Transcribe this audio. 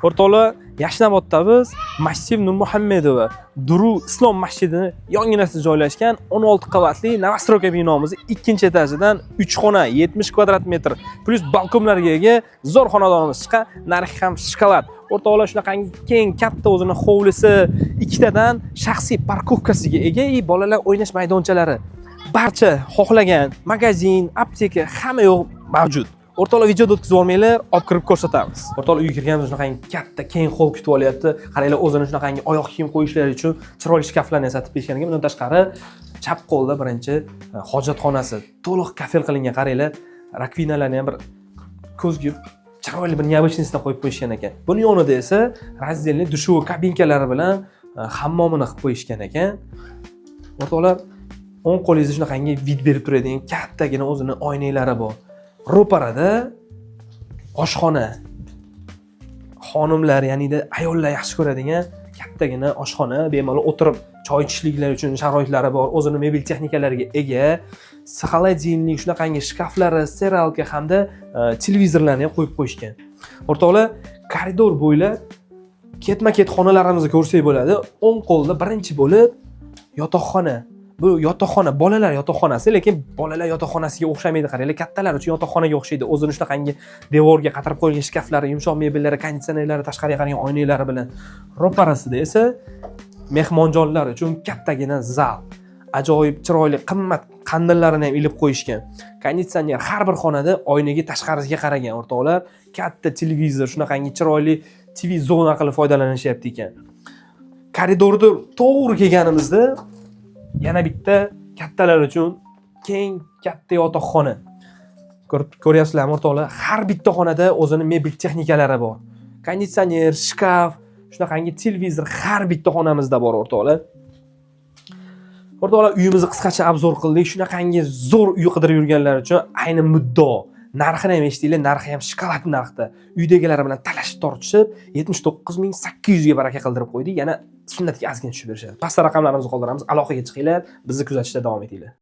O'rtoqlar, Yashnobodda biz Massiv Nurmuhammedova Duru Islom masjidini yonginasida joylashgan 16 qavatli Novostroyka binomiz 2-etajidan 3 xona 70 kvadrat metr plus balkonlarga ega zo'r xonadonimiz chiqqan. Narxi ham shokolad. O'rtoqlar, shunaqangi keng, katta o'zini hovlisi, ikkitadan shaxsiy parkovkasiga ega, bolalar o'ynash maydonchalari, barcha xohlagan magazin, apteka hamma yo'q mavjud. O'rtoqlar, videoda o'tkazib olmanglar, olib kirib ko'rsatamiz. O'rtoqlar, uyga kirganimizda shunaqangi katta, keng hol kutib olyapti. Qaranglar, o'zini shunaqangi oyoq kiyim qo'yishlari uchun chiroyli shkaflarni yasatib berishgan ekan. Bundan tashqari, chap qo'lda birinchi hojatxonasi to'liq kafel qilingan. Qaranglar, rakvinalarni ham bir ko'zga chiroyli bir neobычныйsidan qo'yib qo'yishgan ekan. Buni yonida esa razdelniy dushovой kabinkalari bilan hammomini qilib qo'yishgan ekan. O'rtoqlar, o'ng qo'lingizda shunaqangi vid berib turadigan kattagina o'zini oynalari bor. Ro'parada oshxona. Xonimlar, ya'ni-da ayollar yaxshi ko'radigan kattagina oshxona, bemalol o'tirib choy ichishliklar uchun sharoitlari bor, o'zini mebel texnikalariga ega, холодильник, shunaqangi shkaflari, steralka hamda televizorlarni ham qo'yib qo'yishgan. O'rtoqlar, koridor bo'ylab ketma-ket xonalarimizni ko'rsak bo'ladi. O'ng qo'lda birinchi bo'lib yotoqxona. Bu yotoqxona, bolalar yotoqxonasi, lekin bolalar yotoqxonasiga o'xshamaydi. Qaranglar, kattalar uchun yotoqxonaga o'xshaydi. O'zini shunaqangi devorga qatirib qo'yilgan shkaflari, yumshoq mebellari, konditsionerlari, tashqariga qaragan oynalari bilan. Ro'parasida esa mehmonjonlar uchun kattagina zal. Ajoyib chiroyli, qimmat qandillarini ham ilib qo'yishgan. Konditsioner har bir xonada oynaga tashqarisiga qaragan. O'rtoqlar, katta televizor, shunaqangi chiroyli TV zona qilib foydalanishyapti ekan. Koridorda to'g'ri kelganimizda yana bitta kattalar uchun keng katta yotoqxona. Ko'ryapsizlarmi o'rtoqlar? Har bitta xonada o'zini mebel texnikalari bor. Konditsioner, shkaf, shunaqangi televizor har bitta xonamizda bor o'rtoqlar. O'rtoqlar, uyimizni qisqacha obzor qildik. Shunaqangi zo'r uy qidirib yurganlar uchun ayni muddao. Narxini ham eshitdinglar, narxi ham shokolad narxda. Uydagilar bilan talashib tortishib 79800 ga baraka qildirib qo'ydik. Yana sunnatga ozgina tushib berishadi. Pastda raqamlarimizni qoldiramiz. Aloqaga chiqinglar, bizni kuzatishda davom etinglar.